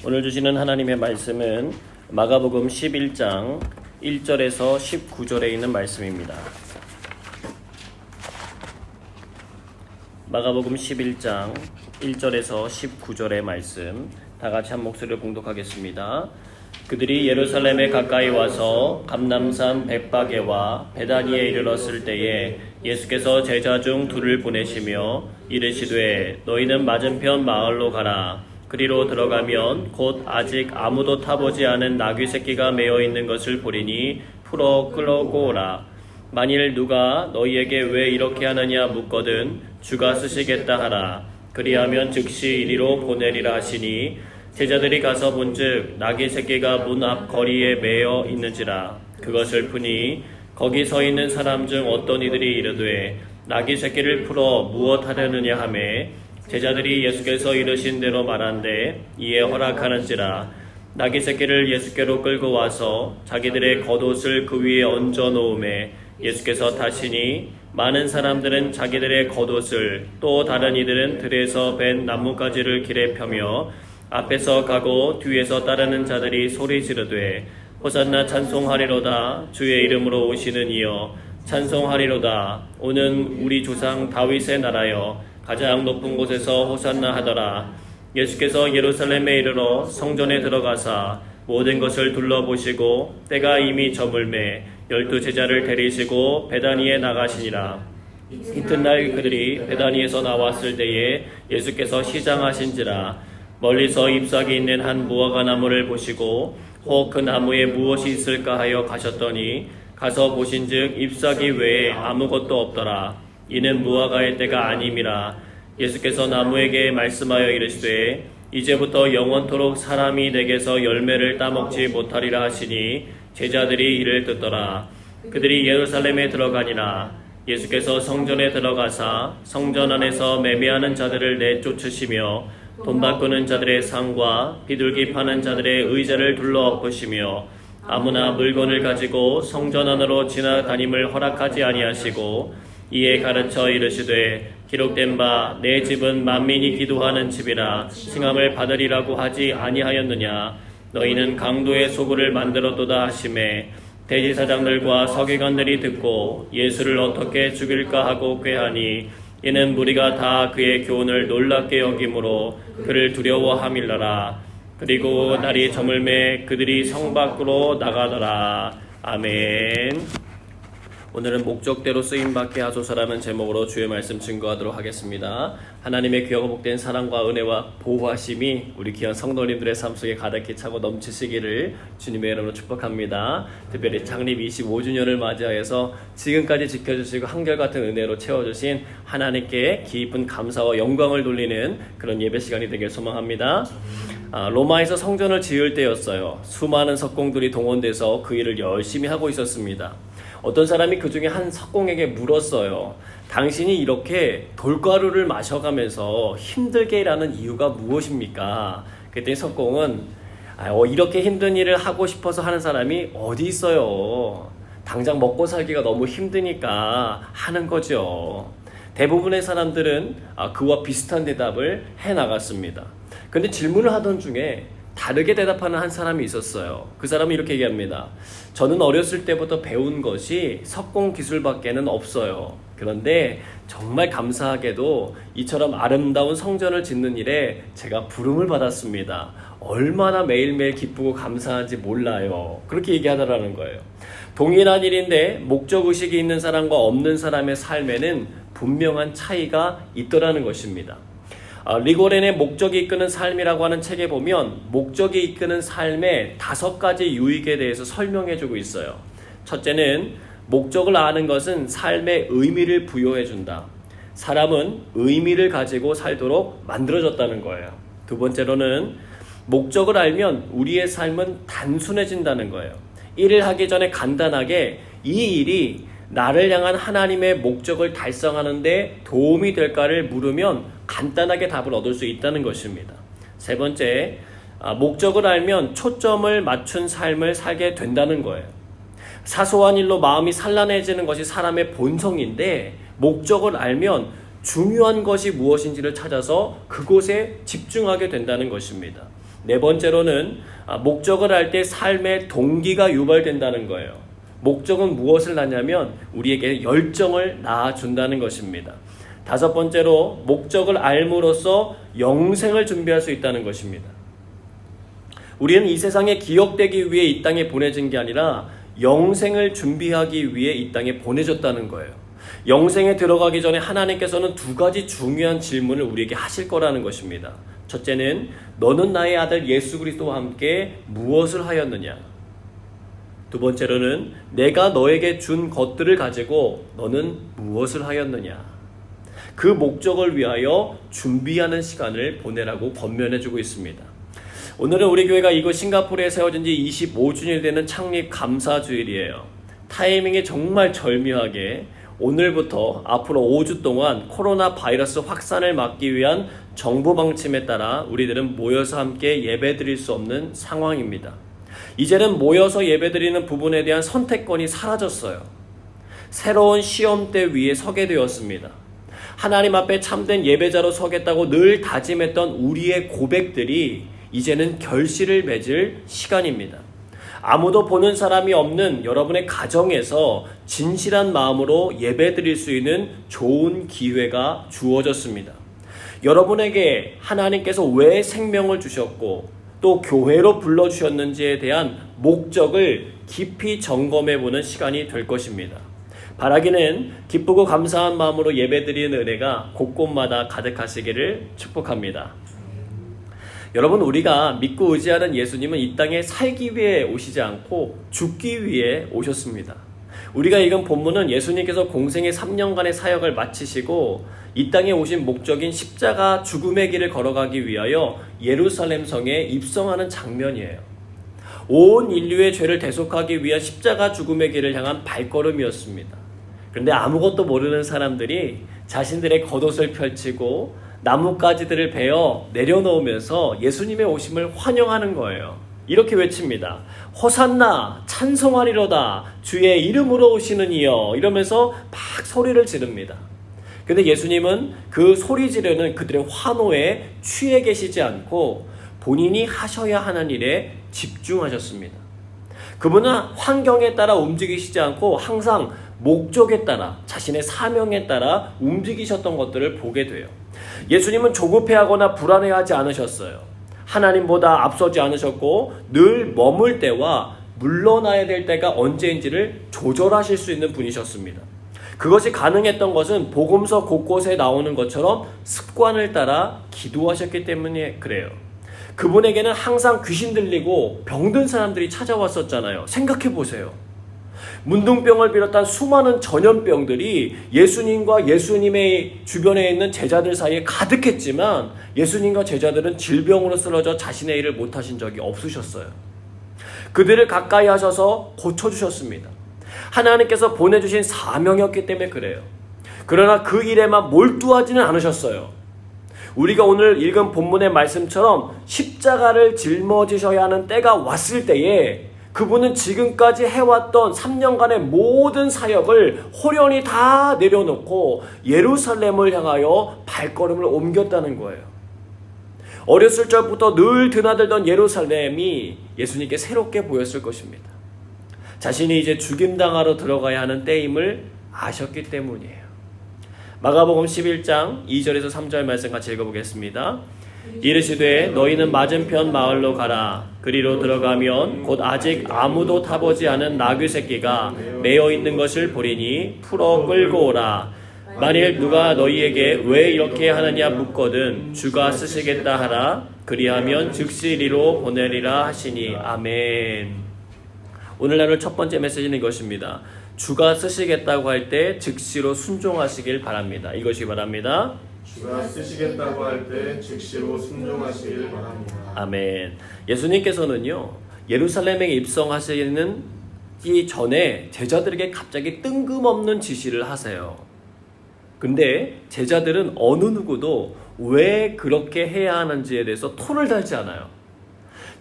오늘 주시는 하나님의 말씀은 마가복음 11장 1절에서 19절에 있는 말씀입니다. 마가복음 11장 1절에서 19절의 말씀 다 같이 한 목소리로 봉독하겠습니다. 그들이 예루살렘에 가까이 와서 감람산 벳바게와 베다니에 이르렀을 때에 예수께서 제자 중 둘을 보내시며 이르시되 너희는 맞은편 마을로 가라. 그리로 들어가면 곧 아직 아무도 타보지 않은 나귀 새끼가 매어 있는 것을 보리니 풀어 끌어오고 오라. 만일 누가 너희에게 왜 이렇게 하느냐 묻거든 주가 쓰시겠다 하라. 그리하면 즉시 이리로 보내리라 하시니 제자들이 가서 본즉 나귀 새끼가 문 앞 거리에 매어 있는지라. 그것을 보니 거기 서 있는 사람 중 어떤 이들이 이르되 나귀 새끼를 풀어 무엇 하려느냐 하매 제자들이 예수께서 이르신 대로 말한데 이에 허락하는지라. 나귀 새끼를 예수께로 끌고 와서 자기들의 겉옷을 그 위에 얹어 놓음에 예수께서 타시니 많은 사람들은 자기들의 겉옷을 또 다른 이들은 들에서 벤 나뭇가지를 길에 펴며 앞에서 가고 뒤에서 따르는 자들이 소리 지르되 호산나 찬송하리로다. 주의 이름으로 오시는 이여 찬송하리로다. 오는 우리 조상 다윗의 나라여 가장 높은 곳에서 호산나 하더라. 예수께서 예루살렘에 이르러 성전에 들어가사 모든 것을 둘러보시고 때가 이미 저물매 12 제자를 데리시고 베다니에 나가시니라. 이튿날 그들이 베다니에서 나왔을 때에 예수께서 시장하신지라. 멀리서 잎사귀 있는 한 무화과 나무를 보시고 혹 그 나무에 무엇이 있을까 하여 가셨더니 가서 보신즉 잎사귀 외에 아무것도 없더라. 이는 무화과의 때가 아님이라. 예수께서 나무에게 말씀하여 이르시되 이제부터 영원토록 사람이 내게서 열매를 따먹지 못하리라 하시니 제자들이 이를 듣더라. 그들이 예루살렘에 들어가니라. 예수께서 성전에 들어가사 성전 안에서 매매하는 자들을 내쫓으시며 돈 바꾸는 자들의 상과 비둘기 파는 자들의 의자를 둘러 엎으시며 아무나 물건을 가지고 성전 안으로 지나다님을 허락하지 아니하시고 이에 가르쳐 이르시되 기록된 바 내 집은 만민이 기도하는 집이라 칭함을 받으리라고 하지 아니하였느냐. 너희는 강도의 소굴을 만들었도다 하시매 대제사장들과 서기관들이 듣고 예수를 어떻게 죽일까 하고 꾀하니 이는 무리가 다 그의 교훈을 놀랍게 여김으로 그를 두려워함일러라. 그리고 날이 저물매 그들이 성 밖으로 나가더라. 아멘. 오늘은 목적대로 쓰임받게 하소서라는 제목으로 주의 말씀 증거하도록 하겠습니다. 하나님의 귀하고 복된 사랑과 은혜와 보호하심이 우리 귀한 성도님들의 삶 속에 가득히 차고 넘치시기를 주님의 이름으로 축복합니다. 특별히 창립 25주년을 맞이하여서 지금까지 지켜주시고 한결같은 은혜로 채워주신 하나님께 깊은 감사와 영광을 돌리는 그런 예배 시간이 되길 소망합니다. 로마에서 성전을 지을 때였어요. 수많은 석공들이 동원돼서 그 일을 열심히 하고 있었습니다. 어떤 사람이 그 중에 한 석공에게 물었어요. 당신이 이렇게 돌가루를 마셔가면서 힘들게 일하는 이유가 무엇입니까? 그랬더니 석공은 이렇게 힘든 일을 하고 싶어서 하는 사람이 어디 있어요. 당장 먹고 살기가 너무 힘드니까 하는 거죠. 대부분의 사람들은 그와 비슷한 대답을 해나갔습니다. 그런데 질문을 하던 중에 다르게 대답하는 한 사람이 있었어요. 그 사람이 이렇게 얘기합니다. 저는 어렸을 때부터 배운 것이 석공 기술밖에는 없어요. 그런데 정말 감사하게도 이처럼 아름다운 성전을 짓는 일에 제가 부름을 받았습니다. 얼마나 매일매일 기쁘고 감사한지 몰라요. 그렇게 얘기하더라는 거예요. 동일한 일인데 목적의식이 있는 사람과 없는 사람의 삶에는 분명한 차이가 있더라는 것입니다. 리고렌의 목적이 이끄는 삶이라고 하는 책에 보면 목적이 이끄는 삶의 5가지 유익에 대해서 설명해주고 있어요. 첫째는 목적을 아는 것은 삶에 의미를 부여해준다. 사람은 의미를 가지고 살도록 만들어졌다는 거예요. 두 번째로는 목적을 알면 우리의 삶은 단순해진다는 거예요. 일을 하기 전에 간단하게 이 일이 나를 향한 하나님의 목적을 달성하는 데 도움이 될까를 물으면 간단하게 답을 얻을 수 있다는 것입니다. 세 번째, 목적을 알면 초점을 맞춘 삶을 살게 된다는 거예요. 사소한 일로 마음이 산란해지는 것이 사람의 본성인데 목적을 알면 중요한 것이 무엇인지를 찾아서 그곳에 집중하게 된다는 것입니다. 네 번째로는 목적을 알 때 삶의 동기가 유발된다는 거예요. 목적은 무엇을 낳냐면 우리에게 열정을 낳아준다는 것입니다. 다섯 번째로 목적을 알므로써 영생을 준비할 수 있다는 것입니다. 우리는 이 세상에 기억되기 위해 이 땅에 보내진 게 아니라 영생을 준비하기 위해 이 땅에 보내졌다는 거예요. 영생에 들어가기 전에 하나님께서는 두 가지 중요한 질문을 우리에게 하실 거라는 것입니다. 첫째는 너는 나의 아들 예수 그리스도와 함께 무엇을 하였느냐? 두 번째로는 내가 너에게 준 것들을 가지고 너는 무엇을 하였느냐? 그 목적을 위하여 준비하는 시간을 보내라고 권면해주고 있습니다. 오늘은 우리 교회가 이곳 싱가포르에 세워진 지 25주년이 되는 창립 감사주일이에요. 타이밍이 정말 절묘하게 오늘부터 앞으로 5주 동안 코로나 바이러스 확산을 막기 위한 정부 방침에 따라 우리들은 모여서 함께 예배드릴 수 없는 상황입니다. 이제는 모여서 예배드리는 부분에 대한 선택권이 사라졌어요. 새로운 시험대 위에 서게 되었습니다. 하나님 앞에 참된 예배자로 서겠다고 늘 다짐했던 우리의 고백들이 이제는 결실을 맺을 시간입니다. 아무도 보는 사람이 없는 여러분의 가정에서 진실한 마음으로 예배드릴 수 있는 좋은 기회가 주어졌습니다. 여러분에게 하나님께서 왜 생명을 주셨고 또 교회로 불러주셨는지에 대한 목적을 깊이 점검해보는 시간이 될 것입니다. 바라기는 기쁘고 감사한 마음으로 예배드리는 은혜가 곳곳마다 가득하시기를 축복합니다. 여러분, 우리가 믿고 의지하는 예수님은 이 땅에 살기 위해 오시지 않고 죽기 위해 오셨습니다. 우리가 읽은 본문은 예수님께서 공생의 3년간의 사역을 마치시고 이 땅에 오신 목적인 십자가 죽음의 길을 걸어가기 위하여 예루살렘 성에 입성하는 장면이에요. 온 인류의 죄를 대속하기 위한 십자가 죽음의 길을 향한 발걸음이었습니다. 그런데 아무것도 모르는 사람들이 자신들의 겉옷을 펼치고 나뭇가지들을 베어 내려놓으면서 예수님의 오심을 환영하는 거예요. 이렇게 외칩니다. 호산나 찬송하리로다 주의 이름으로 오시는 이여, 이러면서 막 소리를 지릅니다. 그런데 예수님은 그 소리 지르는 그들의 환호에 취해 계시지 않고 본인이 하셔야 하는 일에 집중하셨습니다. 그분은 환경에 따라 움직이시지 않고 항상 목적에 따라, 자신의 사명에 따라 움직이셨던 것들을 보게 돼요. 예수님은 조급해하거나 불안해하지 않으셨어요. 하나님보다 앞서지 않으셨고 늘 머물 때와 물러나야 될 때가 언제인지를 조절하실 수 있는 분이셨습니다. 그것이 가능했던 것은 복음서 곳곳에 나오는 것처럼 습관을 따라 기도하셨기 때문에 그래요. 그분에게는 항상 귀신 들리고 병든 사람들이 찾아왔었잖아요. 생각해 보세요. 문둥병을 비롯한 수많은 전염병들이 예수님과 예수님의 주변에 있는 제자들 사이에 가득했지만 예수님과 제자들은 질병으로 쓰러져 자신의 일을 못하신 적이 없으셨어요. 그들을 가까이 하셔서 고쳐주셨습니다. 하나님께서 보내주신 사명이었기 때문에 그래요. 그러나 그 일에만 몰두하지는 않으셨어요. 우리가 오늘 읽은 본문의 말씀처럼 십자가를 짊어지셔야 하는 때가 왔을 때에 그분은 지금까지 해왔던 3년간의 모든 사역을 호련히 다 내려놓고 예루살렘을 향하여 발걸음을 옮겼다는 거예요. 어렸을 적부터 늘 드나들던 예루살렘이 예수님께 새롭게 보였을 것입니다. 자신이 이제 죽임당하러 들어가야 하는 때임을 아셨기 때문이에요. 마가복음 11장 2절에서 3절 말씀 같이 읽어보겠습니다. 이르시되 너희는 맞은편 마을로 가라. 그리로 들어가면 곧 아직 아무도 타보지 않은 나귀 새끼가 매어 있는 것을 보리니 풀어 끌고 오라. 만일 누가 너희에게 왜 이렇게 하느냐 묻거든 주가 쓰시겠다 하라. 그리하면 즉시 이리로 보내리라 하시니. 아멘. 오늘날 첫 번째 메시지는 이것입니다. 주가 쓰시겠다고 할 때 즉시로 순종하시길 바랍니다. 이것이 바랍니다. 주가 쓰시겠다고 할 때 즉시로 순종하시길 바랍니다. 아멘. 예수님께서는요, 예루살렘에 입성하시는 이 전에 제자들에게 갑자기 뜬금없는 지시를 하세요. 근데 제자들은 어느 누구도 왜 그렇게 해야 하는지에 대해서 토를 달지 않아요.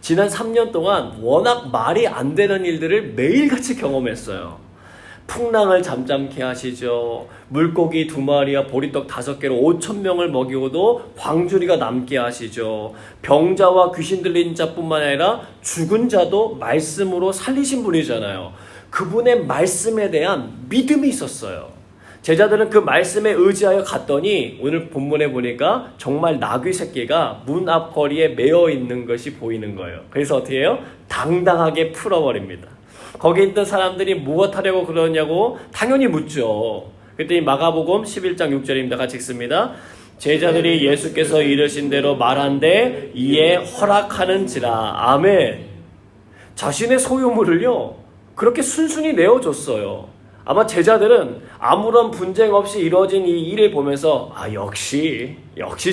지난 3년 동안 워낙 말이 안 되는 일들을 매일같이 경험했어요. 풍랑을 잠잠케 하시죠. 물고기 2마리와 보리떡 5개로 5,000명을 먹이고도 광주리가 남게 하시죠. 병자와 귀신 들린 자뿐만 아니라 죽은 자도 말씀으로 살리신 분이잖아요. 그분의 말씀에 대한 믿음이 있었어요. 제자들은 그 말씀에 의지하여 갔더니 오늘 본문에 보니까 정말 나귀 새끼가 문 앞 거리에 매어 있는 것이 보이는 거예요. 그래서 어떻게 해요? 당당하게 풀어버립니다. 거기 있던 사람들이 무엇 하려고 그러냐고 당연히 묻죠. 그랬더니 마가복음 11장 6절입니다. 같이 읽습니다. 제자들이 예수께서 이르신 대로 말한데 이에 허락하는지라. 아멘. 자신의 소유물을요 그렇게 순순히 내어줬어요. 아마 제자들은 아무런 분쟁 없이 이루어진 이 일을 보면서 역시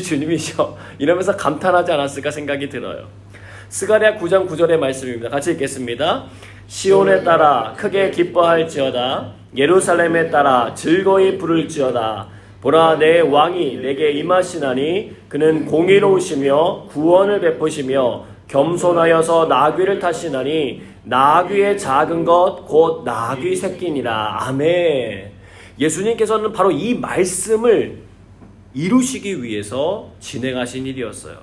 주님이셔 이러면서 감탄하지 않았을까 생각이 들어요. 스가랴 9장 9절의 말씀입니다. 같이 읽겠습니다. 시온에 따라 크게 기뻐할지어다. 예루살렘에 따라 즐거이 부를지어다. 보라, 내 왕이 내게 임하시나니 그는 공의로우시며 구원을 베푸시며 겸손하여서 나귀를 타시나니 나귀의 작은 것 곧 나귀 새끼니라. 아멘. 예수님께서는 바로 이 말씀을 이루시기 위해서 진행하신 일이었어요.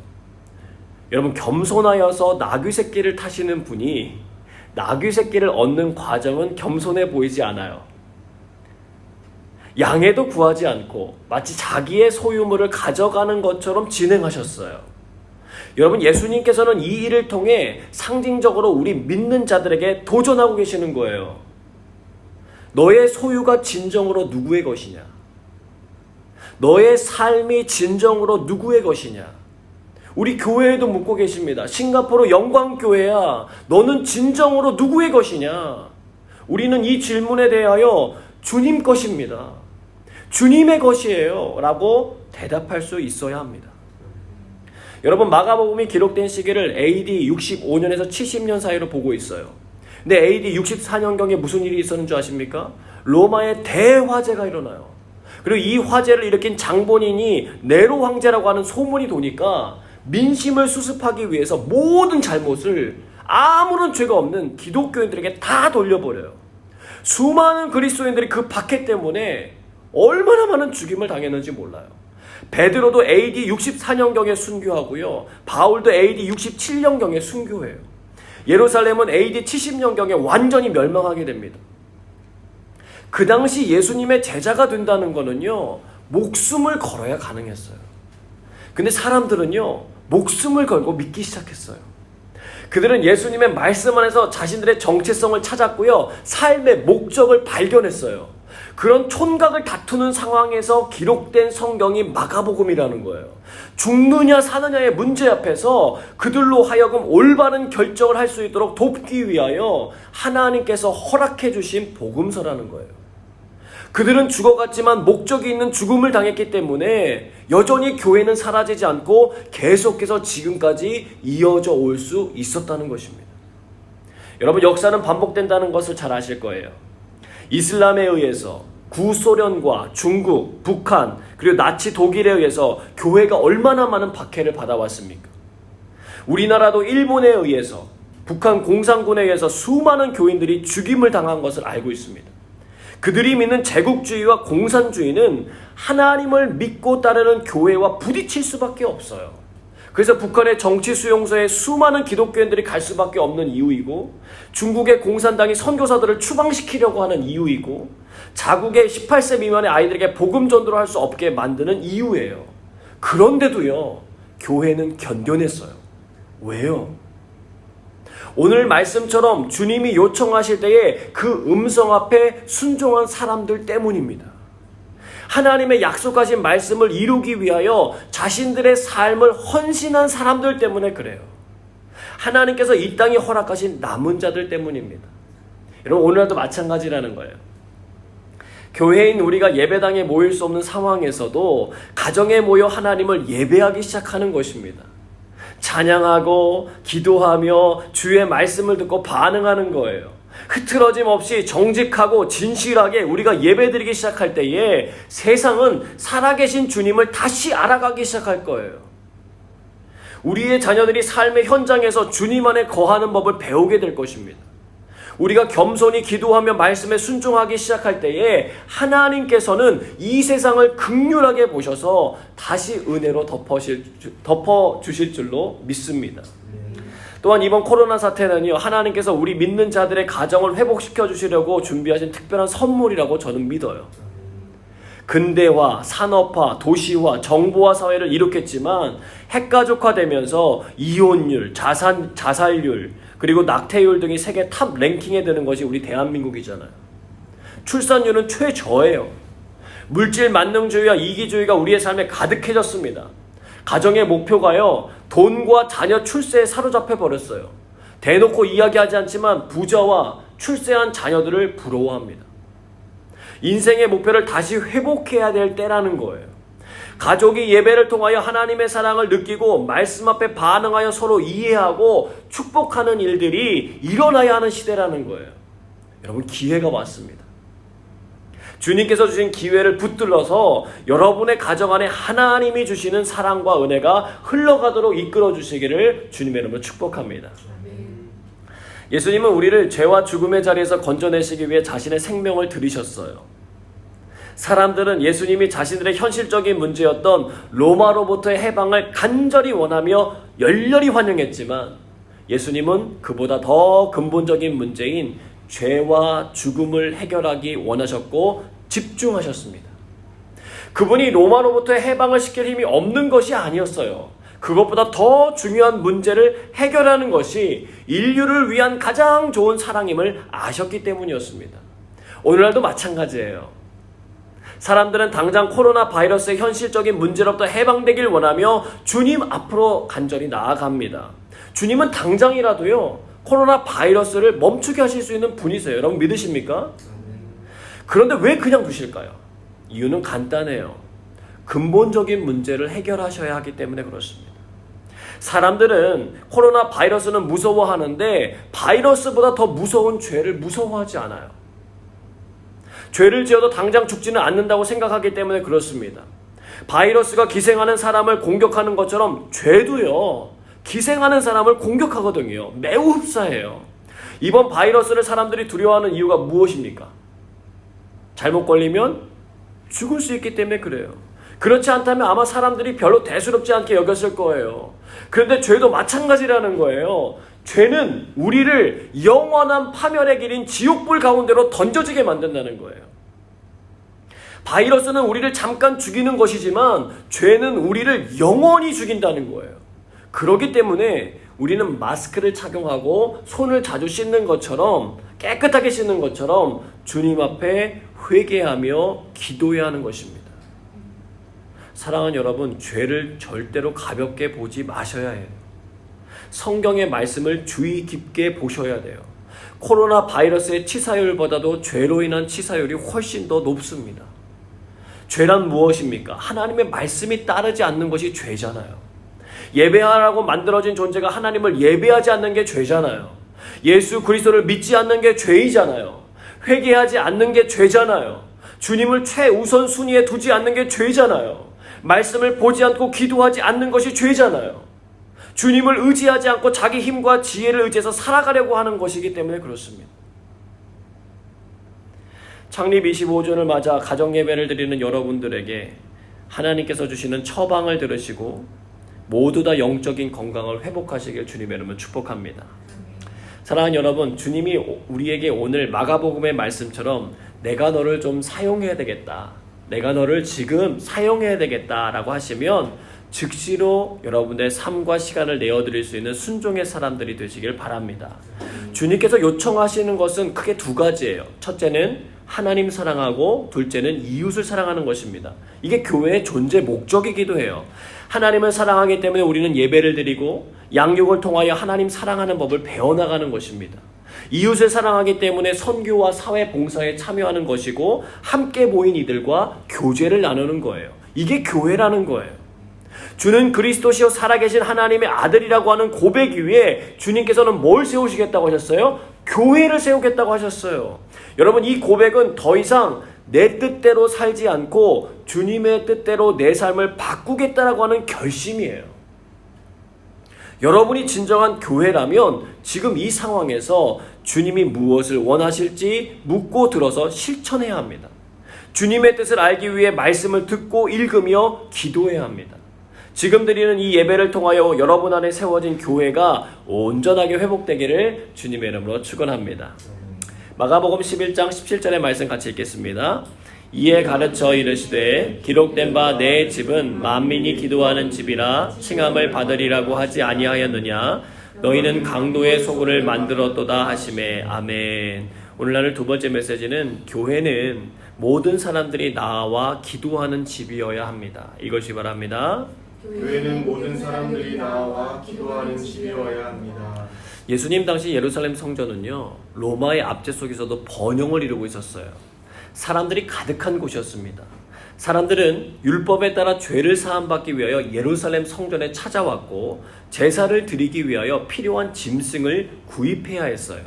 여러분, 겸손하여서 나귀 새끼를 타시는 분이 나귀 새끼를 얻는 과정은 겸손해 보이지 않아요. 양해도 구하지 않고 마치 자기의 소유물을 가져가는 것처럼 진행하셨어요. 여러분, 예수님께서는 이 일을 통해 상징적으로 우리 믿는 자들에게 도전하고 계시는 거예요. 너의 소유가 진정으로 누구의 것이냐? 너의 삶이 진정으로 누구의 것이냐? 우리 교회에도 묻고 계십니다. 싱가포르 영광교회야, 너는 진정으로 누구의 것이냐? 우리는 이 질문에 대하여 주님 것입니다. 주님의 것이에요 라고 대답할 수 있어야 합니다. 여러분, 마가복음이 기록된 시기를 AD 65년에서 70년 사이로 보고 있어요. 근데 AD 64년경에 무슨 일이 있었는 줄 아십니까? 로마의 대화재가 일어나요. 그리고 이 화재를 일으킨 장본인이 네로 황제라고 하는 소문이 도니까 민심을 수습하기 위해서 모든 잘못을 아무런 죄가 없는 기독교인들에게 다 돌려버려요. 수많은 그리스도인들이 그 박해 때문에 얼마나 많은 죽임을 당했는지 몰라요. 베드로도 AD 64년경에 순교하고요. 바울도 AD 67년경에 순교해요. 예루살렘은 AD 70년경에 완전히 멸망하게 됩니다. 그 당시 예수님의 제자가 된다는 거는요, 목숨을 걸어야 가능했어요. 근데 사람들은요, 목숨을 걸고 믿기 시작했어요. 그들은 예수님의 말씀 안에서 자신들의 정체성을 찾았고요, 삶의 목적을 발견했어요. 그런 촌각을 다투는 상황에서 기록된 성경이 마가복음이라는 거예요. 죽느냐 사느냐의 문제 앞에서 그들로 하여금 올바른 결정을 할 수 있도록 돕기 위하여 하나님께서 허락해 주신 복음서라는 거예요. 그들은 죽어갔지만 목적이 있는 죽음을 당했기 때문에 여전히 교회는 사라지지 않고 계속해서 지금까지 이어져 올 수 있었다는 것입니다. 여러분, 역사는 반복된다는 것을 잘 아실 거예요. 이슬람에 의해서 구소련과 중국, 북한, 그리고 나치 독일에 의해서 교회가 얼마나 많은 박해를 받아왔습니까? 우리나라도 일본에 의해서, 북한 공산군에 의해서 수많은 교인들이 죽임을 당한 것을 알고 있습니다. 그들이 믿는 제국주의와 공산주의는 하나님을 믿고 따르는 교회와 부딪힐 수밖에 없어요. 그래서 북한의 정치 수용소에 수많은 기독교인들이 갈 수밖에 없는 이유이고, 중국의 공산당이 선교사들을 추방시키려고 하는 이유이고, 자국의 18세 미만의 아이들에게 복음 전도를 할 수 없게 만드는 이유예요. 그런데도요, 교회는 견뎌냈어요. 왜요? 오늘 말씀처럼 주님이 요청하실 때에 그 음성 앞에 순종한 사람들 때문입니다. 하나님의 약속하신 말씀을 이루기 위하여 자신들의 삶을 헌신한 사람들 때문에 그래요. 하나님께서 이 땅에 허락하신 남은 자들 때문입니다. 여러분, 오늘날도 마찬가지라는 거예요. 교회인 우리가 예배당에 모일 수 없는 상황에서도 가정에 모여 하나님을 예배하기 시작하는 것입니다. 찬양하고 기도하며 주의 말씀을 듣고 반응하는 거예요. 흐트러짐 없이 정직하고 진실하게 우리가 예배드리기 시작할 때에 세상은 살아계신 주님을 다시 알아가기 시작할 거예요. 우리의 자녀들이 삶의 현장에서 주님 안에 거하는 법을 배우게 될 것입니다. 우리가 겸손히 기도하며 말씀에 순종하기 시작할 때에 하나님께서는 이 세상을 긍휼하게 보셔서 다시 은혜로 덮어주실 줄로 믿습니다. 또한 이번 코로나 사태는요, 하나님께서 우리 믿는 자들의 가정을 회복시켜 주시려고 준비하신 특별한 선물이라고 저는 믿어요. 근대화, 산업화, 도시화, 정보화 사회를 일으켰지만 핵가족화되면서 이혼율, 자살률, 그리고 낙태율 등이 세계 탑 랭킹에 드는 것이 우리 대한민국이잖아요. 출산율은 최저예요. 물질 만능주의와 이기주의가 우리의 삶에 가득해졌습니다. 가정의 목표가요, 돈과 자녀 출세에 사로잡혀 버렸어요. 대놓고 이야기하지 않지만 부자와 출세한 자녀들을 부러워합니다. 인생의 목표를 다시 회복해야 될 때라는 거예요. 가족이 예배를 통하여 하나님의 사랑을 느끼고 말씀 앞에 반응하여 서로 이해하고 축복하는 일들이 일어나야 하는 시대라는 거예요. 여러분, 기회가 왔습니다. 주님께서 주신 기회를 붙들러서 여러분의 가정 안에 하나님이 주시는 사랑과 은혜가 흘러가도록 이끌어 주시기를 주님의 이름으로 축복합니다. 예수님은 우리를 죄와 죽음의 자리에서 건져내시기 위해 자신의 생명을 들이셨어요. 사람들은 예수님이 자신들의 현실적인 문제였던 로마로부터의 해방을 간절히 원하며 열렬히 환영했지만 예수님은 그보다 더 근본적인 문제인 죄와 죽음을 해결하기 원하셨고 집중하셨습니다. 그분이 로마로부터의 해방을 시킬 힘이 없는 것이 아니었어요. 그것보다 더 중요한 문제를 해결하는 것이 인류를 위한 가장 좋은 사랑임을 아셨기 때문이었습니다. 오늘날도 마찬가지예요. 사람들은 당장 코로나 바이러스의 현실적인 문제로부터 해방되길 원하며 주님 앞으로 간절히 나아갑니다. 주님은 당장이라도요, 코로나 바이러스를 멈추게 하실 수 있는 분이세요. 여러분 믿으십니까? 그런데 왜 그냥 두실까요? 이유는 간단해요. 근본적인 문제를 해결하셔야 하기 때문에 그렇습니다. 사람들은 코로나 바이러스는 무서워하는데 바이러스보다 더 무서운 죄를 무서워하지 않아요. 죄를 지어도 당장 죽지는 않는다고 생각하기 때문에 그렇습니다. 바이러스가 기생하는 사람을 공격하는 것처럼 죄도요, 기생하는 사람을 공격하거든요. 매우 흡사해요. 이번 바이러스를 사람들이 두려워하는 이유가 무엇입니까? 잘못 걸리면 죽을 수 있기 때문에 그래요. 그렇지 않다면 아마 사람들이 별로 대수롭지 않게 여겼을 거예요. 그런데 죄도 마찬가지라는 거예요. 죄는 우리를 영원한 파멸의 길인 지옥불 가운데로 던져지게 만든다는 거예요. 바이러스는 우리를 잠깐 죽이는 것이지만 죄는 우리를 영원히 죽인다는 거예요. 그렇기 때문에 우리는 마스크를 착용하고 손을 자주 씻는 것처럼, 깨끗하게 씻는 것처럼 주님 앞에 회개하며 기도해야 하는 것입니다. 사랑하는 여러분, 죄를 절대로 가볍게 보지 마셔야 해요. 성경의 말씀을 주의 깊게 보셔야 돼요. 코로나 바이러스의 치사율보다도 죄로 인한 치사율이 훨씬 더 높습니다. 죄란 무엇입니까? 하나님의 말씀이 따르지 않는 것이 죄잖아요. 예배하라고 만들어진 존재가 하나님을 예배하지 않는 게 죄잖아요. 예수 그리스도를 믿지 않는 게 죄이잖아요. 회개하지 않는 게 죄잖아요. 주님을 최우선 순위에 두지 않는 게 죄잖아요. 말씀을 보지 않고 기도하지 않는 것이 죄잖아요. 주님을 의지하지 않고 자기 힘과 지혜를 의지해서 살아가려고 하는 것이기 때문에 그렇습니다. 창립 25주년을 맞아 가정예배를 드리는 여러분들에게 하나님께서 주시는 처방을 들으시고 모두 다 영적인 건강을 회복하시길 주님의 이름으로 축복합니다. 사랑하는 여러분, 주님이 우리에게 오늘 마가복음의 말씀처럼 내가 너를 좀 사용해야 되겠다, 내가 너를 지금 사용해야 되겠다라고 하시면 즉시로 여러분의 삶과 시간을 내어드릴 수 있는 순종의 사람들이 되시길 바랍니다. 주님께서 요청하시는 것은 크게 두 가지예요. 첫째는 하나님 사랑하고 둘째는 이웃을 사랑하는 것입니다. 이게 교회의 존재 목적이기도 해요. 하나님을 사랑하기 때문에 우리는 예배를 드리고 양육을 통하여 하나님 사랑하는 법을 배워나가는 것입니다. 이웃을 사랑하기 때문에 선교와 사회 봉사에 참여하는 것이고 함께 모인 이들과 교제를 나누는 거예요. 이게 교회라는 거예요. 주는 그리스도시요 살아계신 하나님의 아들이라고 하는 고백 위에 주님께서는 뭘 세우시겠다고 하셨어요? 교회를 세우겠다고 하셨어요. 여러분, 이 고백은 더 이상 내 뜻대로 살지 않고 주님의 뜻대로 내 삶을 바꾸겠다라고 하는 결심이에요. 여러분이 진정한 교회라면 지금 이 상황에서 주님이 무엇을 원하실지 묻고 들어서 실천해야 합니다. 주님의 뜻을 알기 위해 말씀을 듣고 읽으며 기도해야 합니다. 지금 드리는 이 예배를 통하여 여러분 안에 세워진 교회가 온전하게 회복되기를 주님의 이름으로 축원합니다. 마가복음 11장 17절의 말씀 같이 읽겠습니다. 이에 가르쳐 이르시되 기록된 바 내 집은 만민이 기도하는 집이라 칭함을 받으리라고 하지 아니하였느냐. 너희는 강도의 소굴을 만들었도다 하시매. 아멘. 오늘날 두 번째 메시지는 교회는 모든 사람들이 나와 기도하는 집이어야 합니다. 이것이 바랍니다. 교회는 모든 사람들이 나와 기도하는 집이어야 합니다. 예수님 당시 예루살렘 성전은요, 로마의 압제 속에서도 번영을 이루고 있었어요. 사람들이 가득한 곳이었습니다. 사람들은 율법에 따라 죄를 사함받기 위하여 예루살렘 성전에 찾아왔고 제사를 드리기 위하여 필요한 짐승을 구입해야 했어요.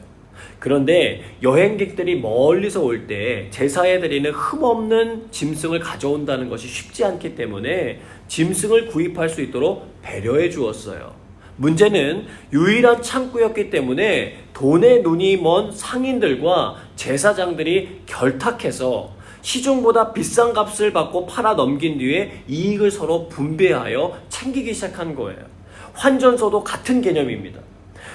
그런데 여행객들이 멀리서 올 때 제사에 드리는 흠없는 짐승을 가져온다는 것이 쉽지 않기 때문에 짐승을 구입할 수 있도록 배려해 주었어요. 문제는 유일한 창구였기 때문에 돈에 눈이 먼 상인들과 제사장들이 결탁해서 시중보다 비싼 값을 받고 팔아 넘긴 뒤에 이익을 서로 분배하여 챙기기 시작한 거예요. 환전소도 같은 개념입니다.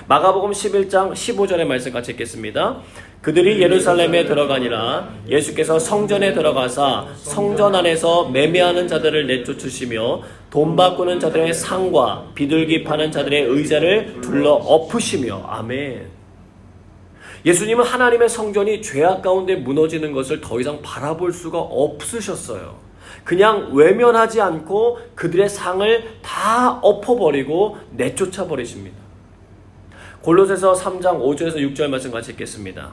마가복음 11장 15절의 말씀 같이 읽겠습니다. 그들이 예루살렘에 들어가니라. 예수께서 성전에 들어가사 성전 안에서 매매하는 자들을 내쫓으시며 돈 바꾸는 자들의 상과 비둘기 파는 자들의 의자를 둘러 엎으시며. 아멘. 예수님은 하나님의 성전이 죄악 가운데 무너지는 것을 더 이상 바라볼 수가 없으셨어요. 그냥 외면하지 않고 그들의 상을 다 엎어버리고 내쫓아 버리십니다. 골로새서 3장 5절에서 6절 말씀 같이 읽겠습니다.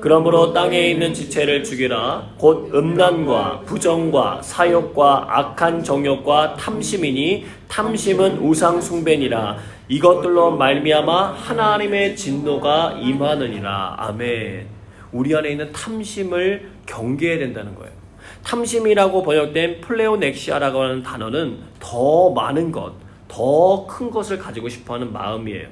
그러므로 땅에 있는 지체를 죽이라. 곧 음란과 부정과 사욕과 악한 정욕과 탐심이니 탐심은 우상 숭배니라. 이것들로 말미암아 하나님의 진노가 임하느니라. 아멘. 우리 안에 있는 탐심을 경계해야 된다는 거예요. 탐심이라고 번역된 플레오넥시아라고 하는 단어는 더 많은 것, 더 큰 것을 가지고 싶어하는 마음이에요.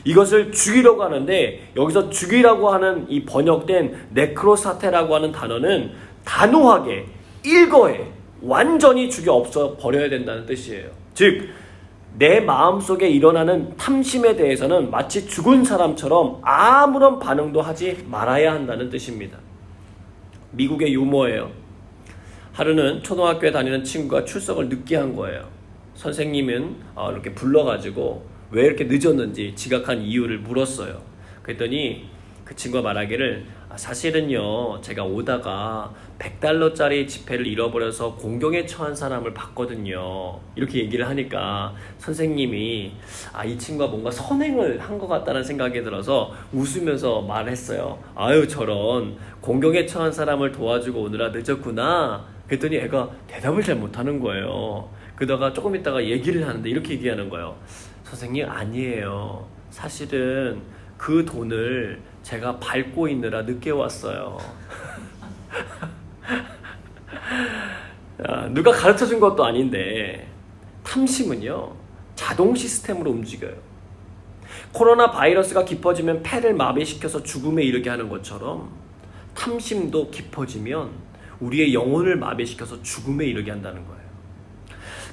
이것을 죽이려고 하는데 여기서 죽이라고 하는 이 번역된 네크로사테라고 하는 단어는 단호하게 일거에 완전히 죽여 없어 버려야 된다는 뜻이에요. 즉 내 마음속에 일어나는 탐심에 대해서는 마치 죽은 사람처럼 아무런 반응도 하지 말아야 한다는 뜻입니다. 미국의 유머예요. 하루는 초등학교에 다니는 친구가 출석을 늦게 한 거예요. 선생님은 이렇게 불러가지고 왜 이렇게 늦었는지 지각한 이유를 물었어요. 그랬더니 그 친구가 말하기를 사실은요 제가 오다가 $100짜리 지폐를 잃어버려서 공경에 처한 사람을 봤거든요. 이렇게 얘기를 하니까 선생님이 이 친구가 뭔가 선행을 한 것 같다는 생각이 들어서 웃으면서 말했어요. 아유 저런 공경에 처한 사람을 도와주고 오느라 늦었구나. 그랬더니 애가 대답을 잘 못하는 거예요. 그러다가 조금 있다가 얘기를 하는데 이렇게 얘기하는 거예요. 선생님 아니에요. 사실은 그 돈을 제가 밟고 있느라 늦게 왔어요. 누가 가르쳐준 것도 아닌데 탐심은요 자동 시스템으로 움직여요. 코로나 바이러스가 깊어지면 폐를 마비시켜서 죽음에 이르게 하는 것처럼 탐심도 깊어지면 우리의 영혼을 마비시켜서 죽음에 이르게 한다는 거예요.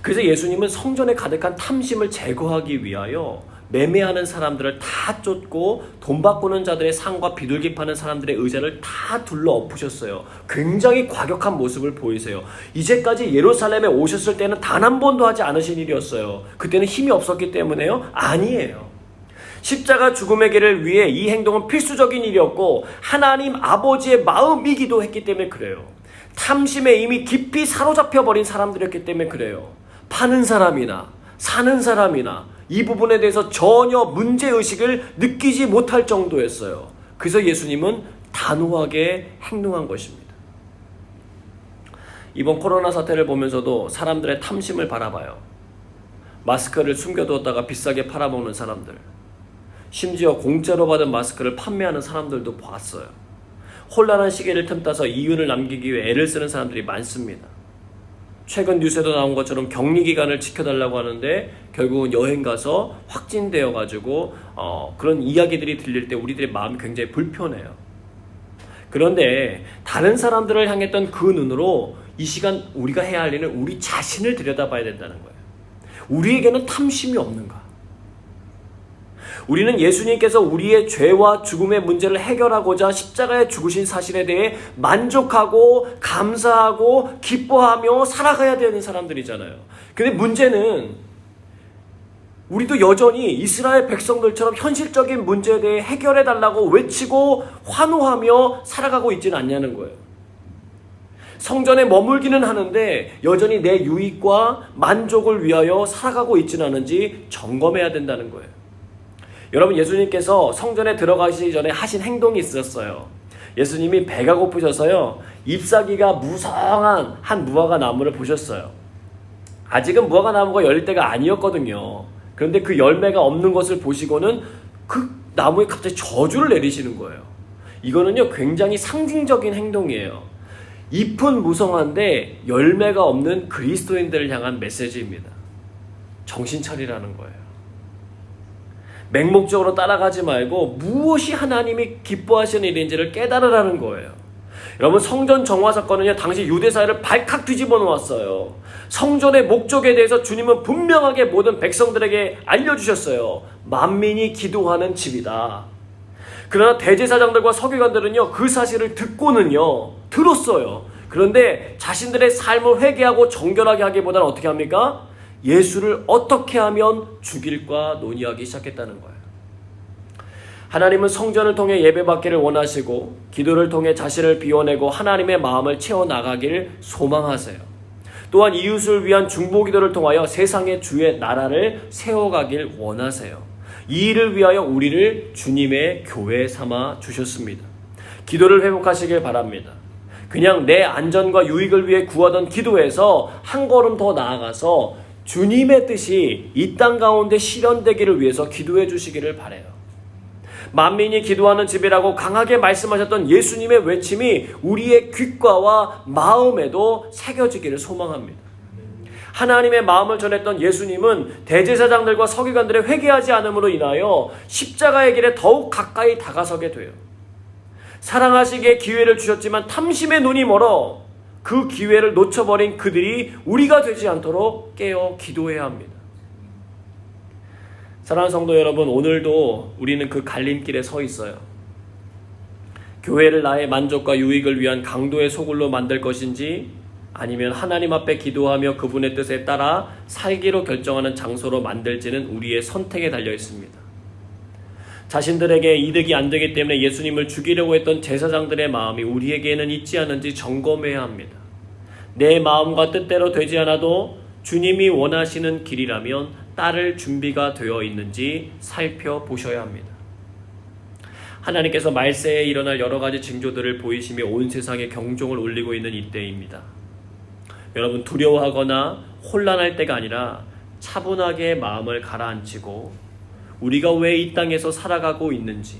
그래서 예수님은 성전에 가득한 탐심을 제거하기 위하여 매매하는 사람들을 다 쫓고 돈 바꾸는 자들의 상과 비둘기 파는 사람들의 의자를 다 둘러 엎으셨어요. 굉장히 과격한 모습을 보이세요. 이제까지 예루살렘에 오셨을 때는 단 한 번도 하지 않으신 일이었어요. 그때는 힘이 없었기 때문에요? 아니에요. 십자가 죽음의 길을 위해 이 행동은 필수적인 일이었고 하나님 아버지의 마음이기도 했기 때문에 그래요. 탐심에 이미 깊이 사로잡혀버린 사람들이었기 때문에 그래요. 파는 사람이나 사는 사람이나 이 부분에 대해서 전혀 문제의식을 느끼지 못할 정도였어요. 그래서 예수님은 단호하게 행동한 것입니다. 이번 코로나 사태를 보면서도 사람들의 탐심을 바라봐요. 마스크를 숨겨두었다가 비싸게 팔아먹는 사람들, 심지어 공짜로 받은 마스크를 판매하는 사람들도 봤어요. 혼란한 시기를 틈타서 이윤을 남기기 위해 애를 쓰는 사람들이 많습니다. 최근 뉴스에도 나온 것처럼 격리 기간을 지켜달라고 하는데 결국은 여행 가서 확진되어 가지고 그런 이야기들이 들릴 때 우리들의 마음이 굉장히 불편해요. 그런데 다른 사람들을 향했던 그 눈으로 이 시간 우리가 해야 할 일은 우리 자신을 들여다봐야 된다는 거예요. 우리에게는 탐심이 없는가? 우리는 예수님께서 우리의 죄와 죽음의 문제를 해결하고자 십자가에 죽으신 사실에 대해 만족하고 감사하고 기뻐하며 살아가야 되는 사람들이잖아요. 근데 문제는 우리도 여전히 이스라엘 백성들처럼 현실적인 문제에 대해 해결해 달라고 외치고 환호하며 살아가고 있지는 않냐는 거예요. 성전에 머물기는 하는데 여전히 내 유익과 만족을 위하여 살아가고 있지는 않은지 점검해야 된다는 거예요. 여러분, 예수님께서 성전에 들어가시기 전에 하신 행동이 있었어요. 예수님이 배가 고프셔서요, 잎사귀가 무성한 한 무화과 나무를 보셨어요. 아직은 무화과 나무가 열릴 때가 아니었거든요. 그런데 그 열매가 없는 것을 보시고는 그 나무에 갑자기 저주를 내리시는 거예요. 이거는요, 굉장히 상징적인 행동이에요. 잎은 무성한데 열매가 없는 그리스도인들을 향한 메시지입니다. 정신 차리라는 거예요. 맹목적으로 따라가지 말고 무엇이 하나님이 기뻐하시는 일인지를 깨달으라는 거예요. 여러분, 성전 정화 사건은요, 당시 유대사회를 발칵 뒤집어 놓았어요. 성전의 목적에 대해서 주님은 분명하게 모든 백성들에게 알려주셨어요. 만민이 기도하는 집이다. 그러나 대제사장들과 서기관들은요, 그 사실을 듣고는요, 들었어요. 그런데 자신들의 삶을 회개하고 정결하게 하기보다는 어떻게 합니까? 예수를 어떻게 하면 죽일까 논의하기 시작했다는 거예요. 하나님은 성전을 통해 예배받기를 원하시고 기도를 통해 자신을 비워내고 하나님의 마음을 채워나가기를 소망하세요. 또한 이웃을 위한 중보기도를 통하여 세상의 주의 나라를 세워가길 원하세요. 이 일을 위하여 우리를 주님의 교회 삼아 주셨습니다. 기도를 회복하시길 바랍니다. 그냥 내 안전과 유익을 위해 구하던 기도에서 한 걸음 더 나아가서 주님의 뜻이 이 땅 가운데 실현되기를 위해서 기도해 주시기를 바라요. 만민이 기도하는 집이라고 강하게 말씀하셨던 예수님의 외침이 우리의 귓가와 마음에도 새겨지기를 소망합니다. 하나님의 마음을 전했던 예수님은 대제사장들과 서기관들의 회개하지 않음으로 인하여 십자가의 길에 더욱 가까이 다가서게 돼요. 사랑하시기에 기회를 주셨지만 탐심의 눈이 멀어 그 기회를 놓쳐버린 그들이 우리가 되지 않도록 깨어 기도해야 합니다. 사랑하는 성도 여러분, 오늘도 우리는 그 갈림길에 서 있어요. 교회를 나의 만족과 유익을 위한 강도의 소굴로 만들 것인지, 아니면 하나님 앞에 기도하며 그분의 뜻에 따라 살기로 결정하는 장소로 만들지는 우리의 선택에 달려 있습니다. 자신들에게 이득이 안 되기 때문에 예수님을 죽이려고 했던 제사장들의 마음이 우리에게는 있지 않은지 점검해야 합니다. 내 마음과 뜻대로 되지 않아도 주님이 원하시는 길이라면 따를 준비가 되어 있는지 살펴보셔야 합니다. 하나님께서 말세에 일어날 여러 가지 징조들을 보이시며 온 세상에 경종을 울리고 있는 이때입니다. 여러분, 두려워하거나 혼란할 때가 아니라 차분하게 마음을 가라앉히고 우리가 왜 이 땅에서 살아가고 있는지,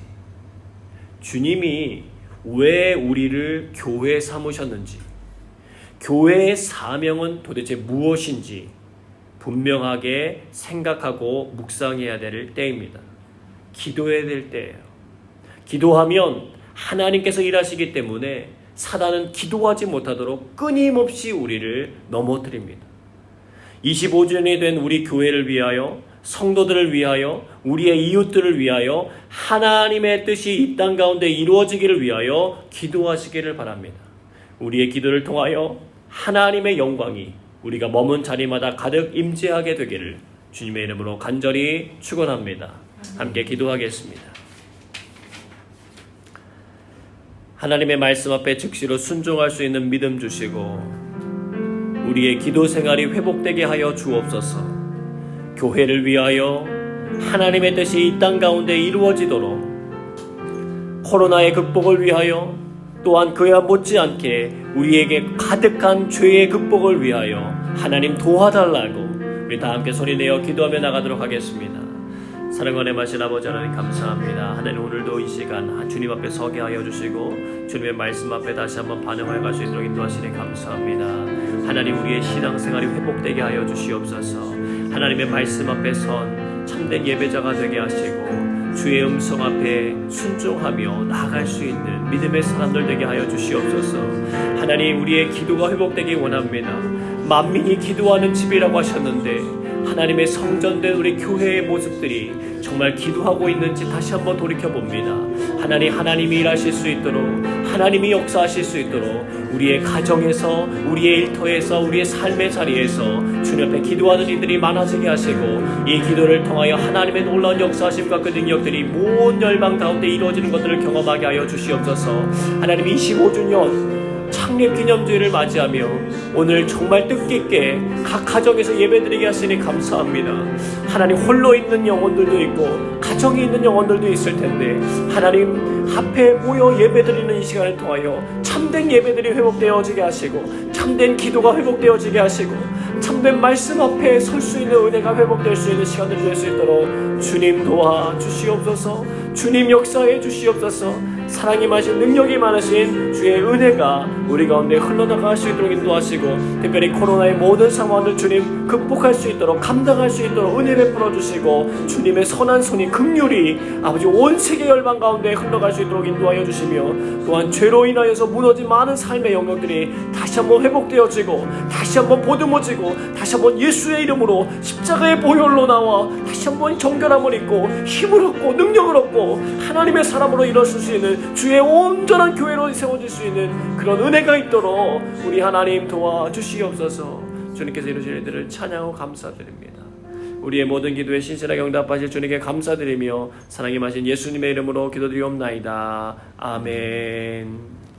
주님이 왜 우리를 교회 삼으셨는지, 교회의 사명은 도대체 무엇인지 분명하게 생각하고 묵상해야 될 때입니다. 기도해야 될 때예요. 기도하면 하나님께서 일하시기 때문에 사단은 기도하지 못하도록 끊임없이 우리를 넘어뜨립니다. 25주년이 된 우리 교회를 위하여, 성도들을 위하여, 우리의 이웃들을 위하여 하나님의 뜻이 이 땅 가운데 이루어지기를 위하여 기도하시기를 바랍니다. 우리의 기도를 통하여 하나님의 영광이 우리가 머문 자리마다 가득 임재하게 되기를 주님의 이름으로 간절히 축원합니다. 함께 기도하겠습니다. 하나님의 말씀 앞에 즉시로 순종할 수 있는 믿음 주시고 우리의 기도 생활이 회복되게 하여 주옵소서. 교회를 위하여 하나님의 뜻이 이 땅 가운데 이루어지도록, 코로나의 극복을 위하여, 또한 그야 못지않게 우리에게 가득한 죄의 극복을 위하여 하나님 도와달라고 우리 다 함께 소리내어 기도하며 나가도록 하겠습니다. 사랑과 마신 아버지 하나님 감사합니다. 하나님 오늘도 이 시간 주님 앞에 서게 하여 주시고 주님의 말씀 앞에 다시 한번 반응하여 갈 수 있도록 인도하시니 감사합니다. 하나님 우리의 신앙생활이 회복되게 하여 주시옵소서. 하나님의 말씀 앞에 선 참된 예배자가 되게 하시고 주의 음성 앞에 순종하며 나아갈 수 있는 믿음의 사람들 되게 하여 주시옵소서. 하나님 우리의 기도가 회복되기 원합니다. 만민이 기도하는 집이라고 하셨는데 하나님의 성전된 우리 교회의 모습들이 정말 기도하고 있는지 다시 한번 돌이켜봅니다. 하나님이 일하실 수 있도록, 하나님이 역사하실 수 있도록 우리의 가정에서, 우리의 일터에서, 우리의 삶의 자리에서 주님 앞에 기도하는 이들이 많아지게 하시고 이 기도를 통하여 하나님의 놀라운 역사하심과 그 능력들이 모든 열방 가운데 이루어지는 것들을 경험하게 하여 주시옵소서. 하나님 25주년 창립기념주일을 맞이하며 오늘 정말 뜻깊게 각 가정에서 예배드리게 하시니 감사합니다. 하나님 홀로 있는 영혼들도 있고 가정이 있는 영혼들도 있을 텐데 하나님 앞에 모여 예배드리는 이 시간을 통하여 참된 예배들이 회복되어지게 하시고 참된 기도가 회복되어지게 하시고 참된 말씀 앞에 설 수 있는 은혜가 회복될 수 있는 시간들이 될 수 있도록 주님 도와주시옵소서. 주님 역사해 주시옵소서. 사랑이 많으신 능력이 많으신 주의 은혜가 우리 가운데 흘러나갈 수 있도록 인도하시고 특별히 코로나의 모든 상황을 주님 극복할 수 있도록 감당할 수 있도록 은혜 베풀어 주시고 주님의 선한 손이 긍휼히 아버지 온 세계 열방 가운데 흘러갈 수 있도록 인도하여 주시며 또한 죄로 인하여서 무너진 많은 삶의 영역들이 다시 한번 회복되어지고 다시 한번 보듬어지고 다시 한번 예수의 이름으로 십자가의 보혈로 나와 다시 한번 정결함을 입고 힘을 얻고 능력을 얻고 하나님의 사람으로 일어설 수 있는 주의 온전한 교회로 세워질 수 있는 그런 은혜가 있도록 우리 하나님 도와주시옵소서. 주님께서 이루신 일들을 찬양하고 감사드립니다. 우리의 모든 기도에 신실하게 응답하실 주님께 감사드리며 사랑이 마신 예수님의 이름으로 기도드리옵나이다. 아멘.